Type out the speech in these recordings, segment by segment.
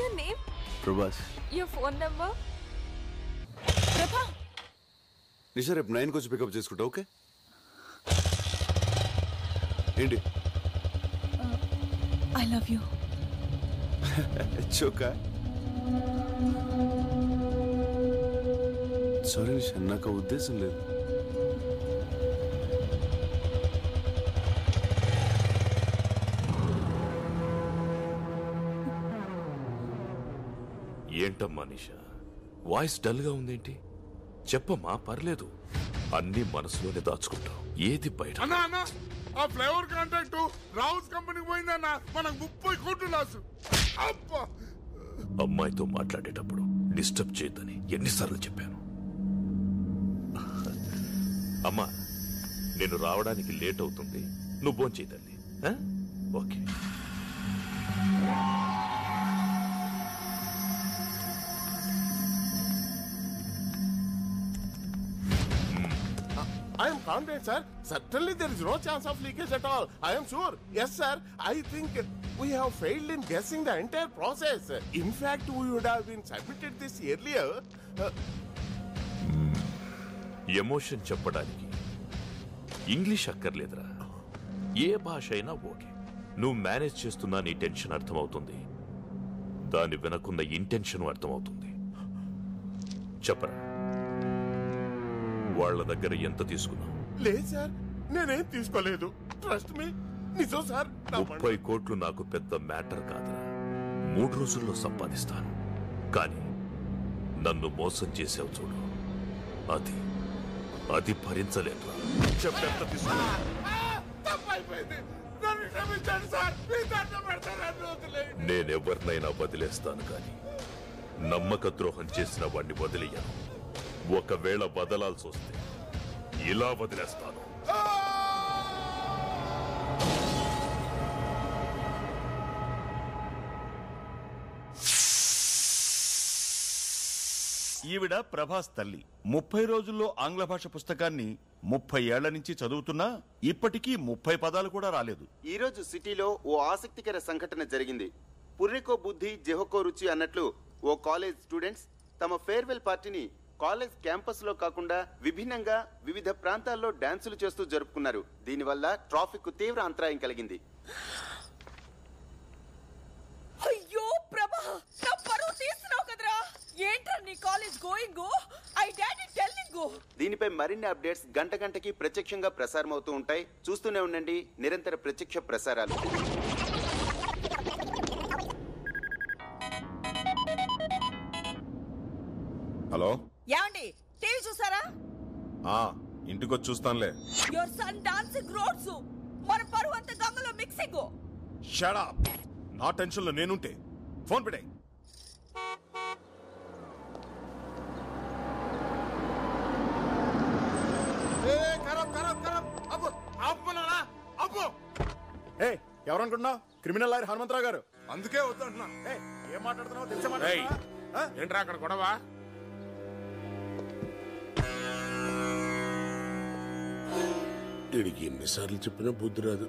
your name? Prabhas. Your phone number? Prabha. నిషా రేపు 9 వచ్చి pickup చేసుకుంటా ఓకే ఏంటి I love you. చోకా సారీ నిషా నాకు ఉద్దేశం లేదు ఏంటమ్మా నిషా వాయిస్ డల్ గా ఉందేంటి చెప్పమ్మా పర్లేదు అన్ని మనసులోనే దాచుకుంటాం ఏది బయట అన్నా ఆ ఫ్లేవర్ కాంట్రాక్ట్ రావుస్ కంపెనీకి పోయిందన్నా మనకు 30 కోట్లు లాసు అమ్మాయితో మాట్లాడేటప్పుడు డిస్టర్బ్ చేయొద్దని ఎన్నిసార్లు చెప్పాను అమ్మా నేను రావడానికి లేట్ అవుతుంది నువ్వు భోంచేయి తల్లి okay I am confident, sir. Certainly there is no chance of leakage at all. I am sure. Yes, sir. I think we have failed in guessing the entire process. In fact, we would have been submitted this earlier. Emotion చెప్పడానికి English అక్కర్లేదురా ఏ భాష అయినా okay నువ్వు manage చేస్తున్నా నీ tension అర్థమవుతుంది దాని వెనకున్న ఇంటెన్షన్ అర్థమవుతుంది చెప్పరా వాళ్ళ దగ్గర ఎంత తీసుకున్నావు లేదు సార్ నేనేం తీసుకోలేదు ట్రస్ట్ మీ నిజం సార్ 30 కోట్లు నాకు పెద్ద మ్యాటర్ కాదురా 3 రోజుల్లో సంపాదిస్తాను కానీ నన్ను మోసం చేసావు చూడు అది భరించలేదురా చెప్పెంత తీసుకున్నావు నేనెవరినైనా వదిలేస్తాను కానీ నమ్మక ద్రోహం చేసిన వాడిని వదిలేయను ఒకవేళ వదలాల్సి వస్తే ఇలా వదిలేస్తాను ఈవిడ ప్రభాస్ తల్లి 30 రోజుల్లో ఆంగ్ల భాష పుస్తకాన్ని 30 ఏళ్ల నుంచి చదువుతున్నా ఇప్పటికీ 30 పదాలు కూడా రాలేదు. ఈ రోజు సిటీలో ఓ ఆసక్తికర సంఘటన జరిగింది. పుర్రెకో బుద్ధి జెహోకో రుచి అన్నట్లు ఓ కాలేజ్ స్టూడెంట్స్ తమ ఫేర్వెల్ పార్టీని కాలేజ్ క్యాంపస్ లో కాకుండా విభిన్నంగా వివిధ ప్రాంతాల్లో డాన్సులు చేస్తూ జరుపుకున్నారు. దీనివల్ల ట్రాఫిక్ కు తీవ్ర అంతరాయం కలిగింది. అయ్యో ప్రభా నా పరువు తీస్తున్నావు కదరా ఏంట్రా నీ college going I daddy telling దీనిపై మరిన్ని అప్డేట్స్ గంట గంటకి ప్రత్యక్షంగా ప్రసారం అవుతూ ఉంటాయి. చూస్తూనే ఉండండి నిరంతర ప్రత్యక్ష ప్రసారాలు. హలో యాండి టీవీ చూసారా ఇంటికొచ్చి చూస్తానులే. యువర్ సన్ డాన్సింగ్ రోడ్స్ మన పరువు అంత గంగలో మిక్సింగ్. షట్ అప్ నా టెన్షన్ లో నేనుంటే ఫోన్ పెట్టాయి. ఎవరనుకుంటున్నావు క్రిమినల్ లాయర్ హనుమంతరావు గారు. అందుకే వద్దంటున్నా. ఏం మాట్లాడుతున్నావు తెలిసే ఏంట్రా అక్కడ గొడవ? వీడికి ఎన్నిసార్లు చెప్పినా బుద్ధి రాదు.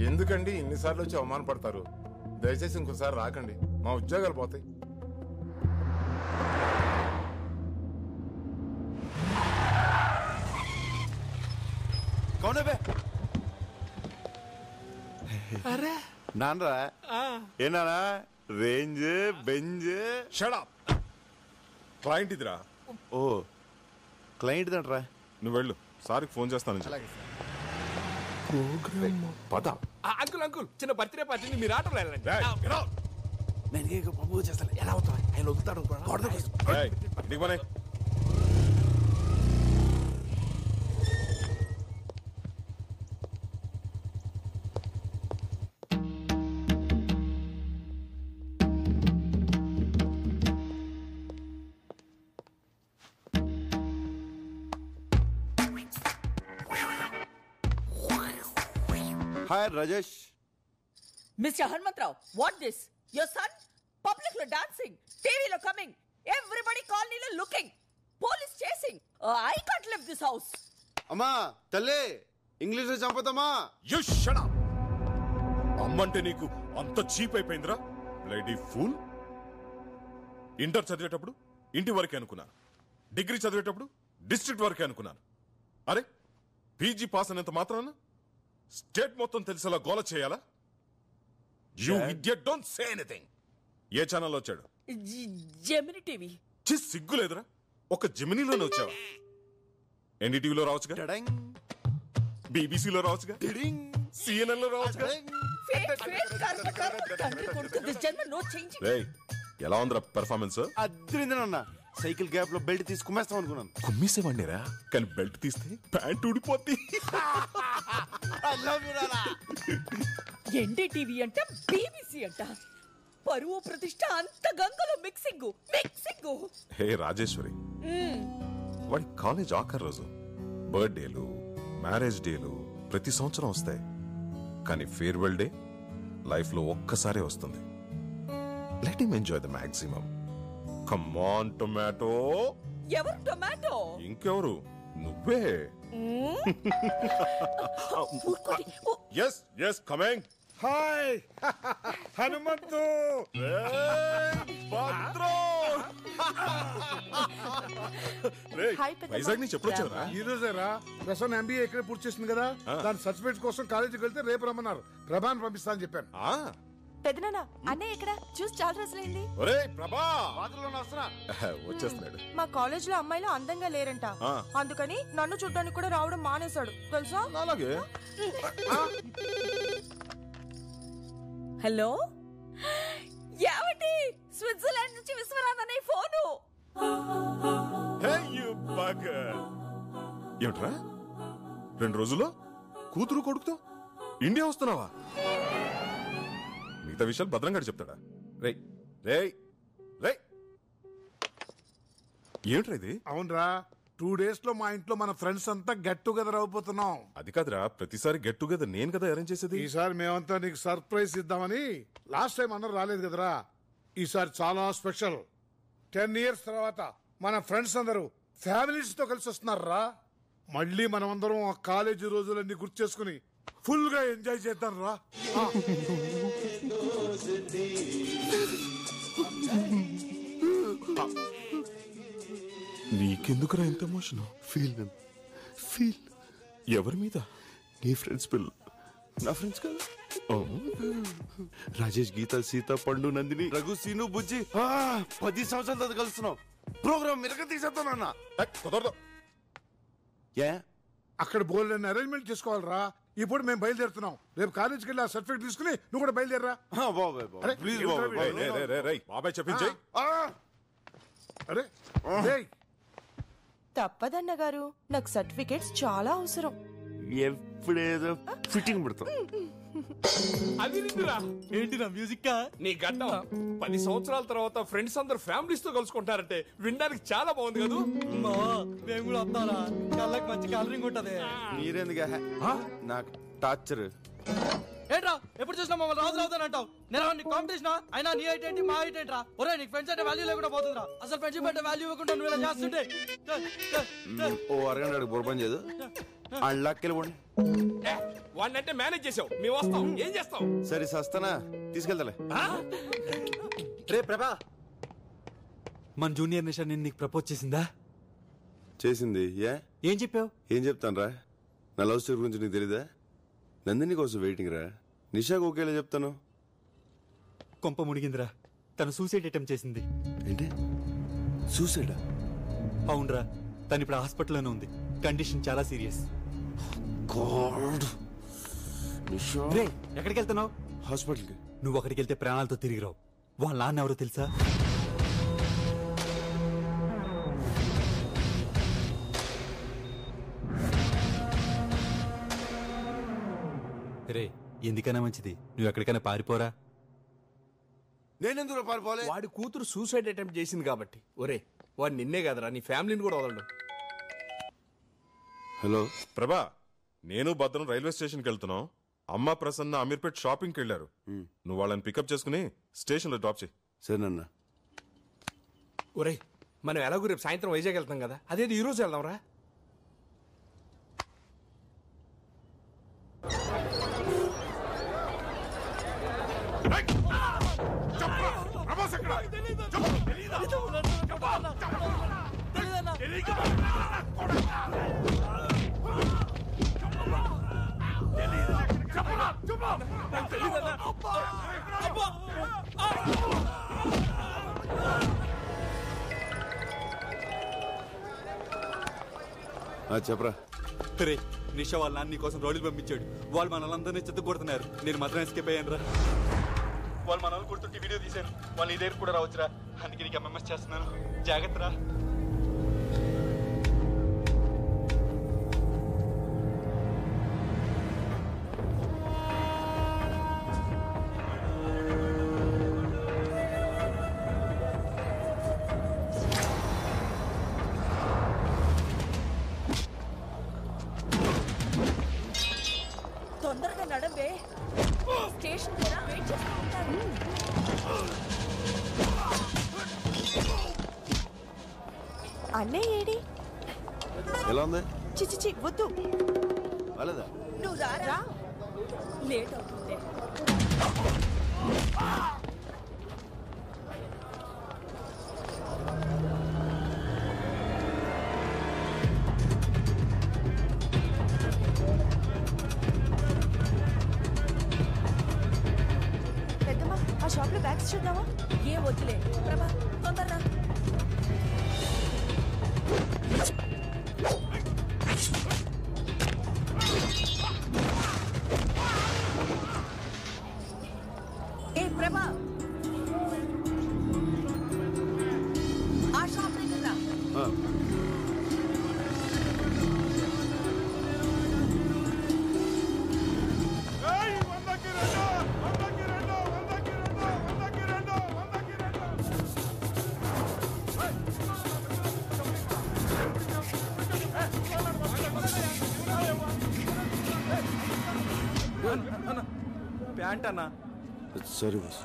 ఎందుకండి ఇన్నిసార్లు వచ్చి అవమానపడతారు? దయచేసి ఇంకోసారి రాకండి, మా ఉద్యోగాలు పోతాయి. అరే నాన్నరా ఏనా range Benz. Shut up. Client ఇదిరా. ఓ క్లయింట్ దంట్రా. నువ్వు వెళ్ళు, సార్కి ఫోన్ చేస్తాను. పద. అంకుల్ అంకుల్ చిన్న బర్త్డే పార్టీని మీరు ఆటోలో వెళ్ళండి. నేను బాబు చేస్తాను. ఎలా అవుతావు ఆయన వదులుతాడు. Hi Rajesh. Mister Hanumantharao what this your son public లో డాన్సింగ్ టీవీలో కమింగ్ ఎవ్రీబడి కాలనీలో looking police chasing I can't leave this house. అమ్మా తల్లి ఇంగ్లీష్ లో చంపుతామా? You shut up. అమ్మంటే నీకు అంత చీప్ అయిపోయిందిరా బ్లడీ ఫూల్. ఇంటర్ చదివేటప్పుడు ఇంటి వరకే అనుకున్నాను, డిగ్రీ చదివేటప్పుడు డిస్ట్రిక్ట్ వరకే అనుకున్నాను. అరే పీజీ పాస్ అనేంత మాత్రాన స్టేట్ మొత్తం తెలిసేలా గోల చేయాలా? You idiot, don't say anything. ఏ ఛానల్లో వచ్చాడు? Gemini TV. సిగ్గులేదురా, ఒక జెమినీలోనే వచ్చావా? ఎన్డీటీవీలో రావచ్చుగా, డడంగ్, బీబీసీలో రావచ్చుగా, డిడింగ్, సిఎన్ఎన్ లో రావచ్చుగా. రేయ్, ఎలా ఉందిరా పెర్ఫార్మెన్స్? అద్రిందనన్నా. సైకిల్ గ్యాప్ లో బెల్ట్ తీసి కుమ్మేస్తాం అనుకున్నాను. కుమ్మేసేవాడిరా, కానీ బెల్ట్ తీస్తే ప్యాంట్ ఊడిపోద్ది. ఎన్డీటీవీ అంట, బీబీసీ అంట, పరువు ప్రతిష్ట అంత గంగలో మిక్సింగ్. హే రాజేశ్వరి, వాడి కాలేజ్ ఆఖరి రోజు. బర్త్డేలు, మ్యారేజ్ డేలు ప్రతి సంవత్సరం వస్తాయి, కానీ ఫేర్వెల్ డే లైఫ్ లో ఒక్కసారే వస్తుంది. Let him enjoy the maximum. Come on tomato. ఎవరు టొమాటో? ఇంకెవరు, నువ్వే. Yes yes coming. Hi Hanumanthu. Vizag నుంచి ఎప్పుడు వచ్చారా? ఈ రోజేరా. ప్రసన్న ఎంబీఏ ఇక్కడే పూర్తి చేసింది కదా, దాని సర్టిఫికేట్ కోసం కాలేజీకి వెళ్తే రేపు రమ్మన్నారు. ప్రభాని పంపిస్తా అని చెప్పాను. పెదనాన్న, అన్నయ్య ఎక్కడ? చూసి చాలా రోజులైంది. ఒరేయ్ ప్రభా, వచ్చేస్తున్నాడు. మా కాలేజ్ లో అమ్మాయిలు అందంగా లేరంట, అందుకని నన్ను చూడడానికి కూడా రావడం మానేశాడు తెలుసా. అలాగే. హలో, ఏమిటి? స్విట్జర్లాండ్ నుంచి విశ్వనాథ్ అనే ఫోను. ఏమిట్రా 2 రోజుల్లో కూతురు కొడుకుతో ఇండియా వస్తున్నావా? మిగతా విషయాలు భద్రంగా చెప్తాడా? రే రే రే, ఏమిట్రా ఇది? అవునరా, 2 days లో మా ఇంట్లో మన ఫ్రెండ్స్ అంతా గెట్ టుగెదర్ అయిపోతున్నాం. అది కాదురా, ప్రతిసారి గెట్ టుగెదర్ నేను కదా అరేంజ్ చేసేది. ఈసారి మేమంతా నీకు సర్ప్రైజ్ ఇద్దామని. లాస్ట్ టైం అందరూ రాలేదు కదరా, ఈసారి చాలా స్పెషల్. 10 years తర్వాత మన ఫ్రెండ్స్ అందరూ ఫ్యామిలీస్ తో కలిసి వస్తున్నారా. మళ్ళీ మనం అందరం ఆ కాలేజీ రోజులన్నీ గుర్తు చేసుకుని ఫుల్ గా ఎంజాయ్ చేద్దాం రా. నీకెందుకురా ఇంత ఎమోషన్? ఫీల్ ఎవరి మీద? నీ ఫ్రెండ్స్ పిల్ల. నా ఫ్రెండ్స్ కదా, రాజేష్, గీత, సీత, పండు, నందిని, రఘు, సీను, బుజ్జి. 10 సంవత్సరాల తర్వాత కలుస్తున్నాం. ప్రోగ్రామ్ మిరక తీసేస్తానన్నా. కుదరదు. ఏ అక్కడ బోల్డ్ అరేంజ్మెంట్ చేసుకోవాలరా. ఇప్పుడు మేము బయలుదేరుతున్నాం. రేపు కాలేజీకి వెళ్ళి ఆ సర్టిఫికేట్ తీసుకుని నువ్వు కూడా బయలుదేరరా. ప్లీజ్ బాబాయ్ చెప్పించే. అరే తప్పదన్న గారు, నాకు సర్టిఫికేట్స్ చాలా అవసరం. ఎప్పుడేదో ఫిట్టింగ్ పెడతాం. అది నిండురా. ఏంటిరా మ్యూజిక్? నీ గడ్డం 10 సంవత్సరాల తర్వాత ఫ్రెండ్స్ అందరు ఫ్యామిలీస్ తో కలుసుకుంటారంటే వినడానికి చాలా బాగుంది కదా. మేము కూడా వస్తారా? కళ్ళకి మంచి కలరింగ్ ఉంటది. మీరెందుకు నాకు టార్చర్? ఏంట్రా ఎప్పుడు చూసినా మమ్మల్ని రాజు రావుతానంటావు? నేను కాంపిటీషన్ అయినా నీ హైట్ ఏంటి, మా హైట్ ఏంట్రా? ఒరే, నీకు ఫ్రెండ్స్ అంటే వాల్యూ లేకుండా పోతుందిరా. అసలు ఫ్రెండ్షిప్ అంటే వాల్యూ ఇవ్వకుండా నువ్వు ఇలా చేస్తుంటే. ఓ అరగంట బుర్రపని చేయదు. అళ్ళకెళ్ళిపోండి. వాడినంటే మేనేజ్ చేసావు, మేము వస్తాం. ఏం చేస్తావు? సరే సస్తానా, తీసుకెళ్తాలే. రే ప్రభా, మన జూనియర్ నిషా నేను నీకు ప్రపోజ్ చేసిందా? చేసింది. ఏం చెప్పావు? ఏం చెప్తాను రా, నా లవ్ స్టోరీ గురించి నీకు తెలీదా? నందిని కోసం వెయిటింగ్ రా. నిషాకు ఒకేలా చెప్తాను. కొంప మునిగిందిరా, తను సూసైడ్ అటెంప్ట్ చేసింది. ఏంటి సూసైడా? అవునరా, తను ఇప్పుడు హాస్పిటల్లోనే ఉంది. కండిషన్ చాలా సీరియస్. రే, ఎక్కడికి వెళ్తున్నావు? హాస్పిటల్కి. నువ్వు అక్కడికి వెళ్తే ప్రాణాలతో తిరిగి రావు. వాళ్ళ నాన్న ఎవరో తెలుసా? రే, ఎందుకైనా మంచిది నువ్వు ఎక్కడికైనా పారిపోరా. నేనెందుకు పారిపోలే? వాడి కూతురు సూసైడ్ అటెంప్ట్ చేసింది కాబట్టి. ఒరే, వాడు నిన్నే కాదురా, నీ ఫ్యామిలీని కూడా వదలడు. హలో ప్రభా, నేను భద్రం రైల్వే స్టేషన్కి వెళ్తున్నాం. అమ్మ ప్రసన్న అమీర్పేట్ షాపింగ్కి వెళ్ళారు. నువ్వు వాళ్ళని పికప్ చేసుకుని స్టేషన్లో డ్రాప్ చేయి. సరేనన్నా. ఒరే, మనం ఎలాగో రేపు సాయంత్రం వైజాగ్ వెళ్తాం కదా, అదేది ఈ రోజు వెళ్దాంరా. చెప్పరా. రే నిషా వాళ్ళ నాన్న నీ కోసం రోడ్లు పంపించాడు. వాళ్ళు మనల్ని చెత్త కొడుతున్నారు. నేను మాత్రం ఎస్కేప్ అయ్యాను రా. వాళ్ళు మనల్ని కొడుతుంటే వీడియో తీశాను. వాళ్ళు నీ దగ్గర కూడా రావచ్చురా. అందుకే నీకు ఎంఎంఎస్ చేస్తున్నాను. జాగ్రత్త రా. తొందరగా నడవే. స్టేషన్ దగ్గర వెయిట్ చేస్తూ ఉంటారు. అన్నయ్య ఏడి? ఎలా ఉంది? చిచి వద్దు. వాళ్ళదా? నువ్వు రారా, లేట్ అవుతుంది. పెద్దమ్మా ఆ షాప్ లో బ్యాగ్స్ చూద్దామా? ఏ వద్దులే ప్రభా, తొందరగా. ఏ ప్రభా, ఆ షాప్ దగ్గర రా. ప్యాంట్ అన్నా. సరే బాస్.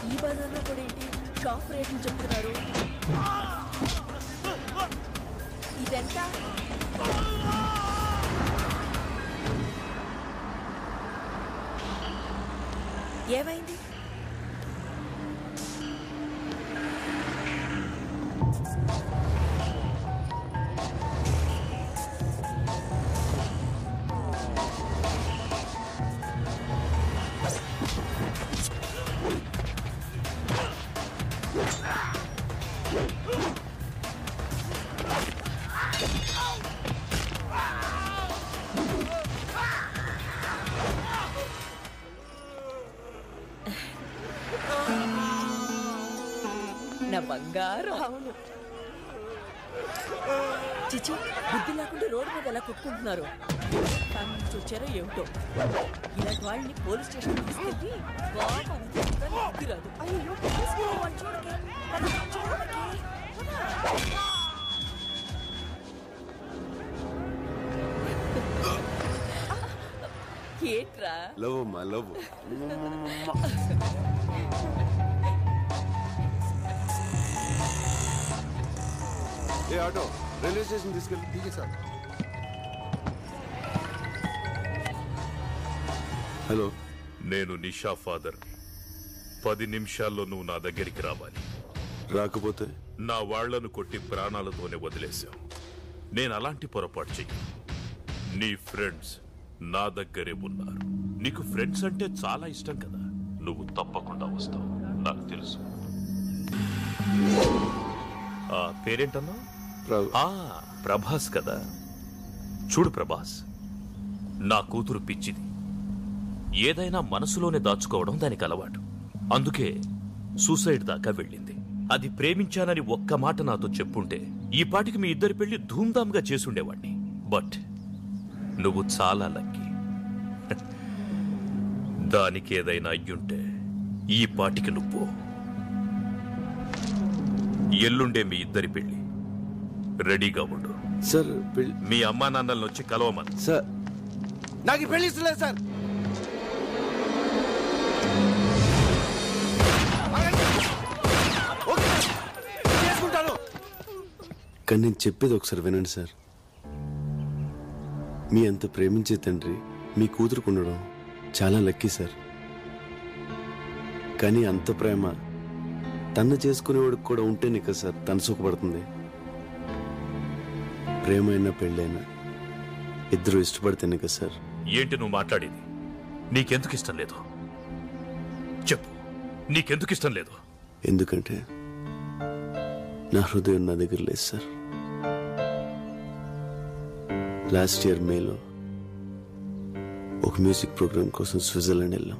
ఈ బజార్లో కూడా ఏంటి షాప్ రేట్లు చెప్తున్నారు? ఇదెంత? ఏమైంది? నా బంగారం. అవును. చిచి, బుద్ధి లేకుండా రోడ్డు మీద ఎలా కొట్టుకుంటున్నారు? దాని నుంచి వచ్చారో ఏమిటో. ఇలాంటి వాళ్ళని పోలీస్ స్టేషన్ తీసుకెళ్ళి బుద్ధి రాదు. అయ్యో వాళ్ళు చూడకే, చూడకే. ఏంట్రా? లవ్ అమ్మా, లవ్. ఏ ఆటో రైల్వే స్టేషన్ తీసుకెళ్ళి. ఠీకే సార్. హలో, నేను నిషా ఫాదర్. 10 నిమిషాల్లో నువ్వు నా దగ్గరికి రావాలి. రాకపోతే నా వాళ్లను కొట్టి ప్రాణాలతోనే వదిలేశావు. నేను అలాంటి పొరపాటు చెయ్యి. నీ ఫ్రెండ్స్ నా దగ్గరే ఉన్నారు. నీకు ఫ్రెండ్స్ అంటే చాలా ఇష్టం కదా. నువ్వు తప్పకుండా వస్తావు, నాకు తెలుసు. ఆ పేరేంటన్నా? ప్రభాస్ కదా. చూడు ప్రభాస్, నా కూతురు పిచ్చిది. ఏదైనా మనసులోనే దాచుకోవడం దానికి అలవాటు. అందుకే సూసైడ్ దాకా వెళ్ళింది. అది ప్రేమించానని ఒక్క మాట నాతో చెప్పుంటే ఈ పాటికి మీ ఇద్దరి పెళ్లి ధూమ్ధామ్గా చేసుండేవాణ్ణి. బట్ నువ్వు చాలా లక్కీ. దానికి ఏదైనా అయ్యుంటే ఈ పాటికి నువ్వు. ఎల్లుండే మీ ఇద్దరి పెళ్లి. రెడీగా ఉండు. సార్ మీ అమ్మా నాన్నలను వచ్చి కలవమని. సార్ నాకు పెళ్లి ఇస్తలేదు సార్. కానీ నేను చెప్పేది ఒకసారి వినండి సార్. మీ అంత ప్రేమించే తండ్రి మీ కూతురుకు ఉండడం చాలా లక్కీ సార్. కానీ అంత ప్రేమ తను చేసుకునేవాడికి కూడా ఉంటేనే కదా సార్ తను సుఖపడుతుంది. ప్రేమ అయినా పెళ్ళైనా ఇద్దరు ఇష్టపడితేనే కదా సార్. ఏంటి నువ్వు మాట్లాడేది? నీకెందుకు ఇష్టం లేదు చెప్పు, నీకెందుకు ఇష్టం లేదు? ఎందుకంటే నా హృదయం నా దగ్గర లేదు సార్. లాస్ట్ ఇయర్ మేలో ఒక మ్యూజిక్ ప్రోగ్రామ్ కోసం స్విట్జర్లాండ్ వెళ్ళాం.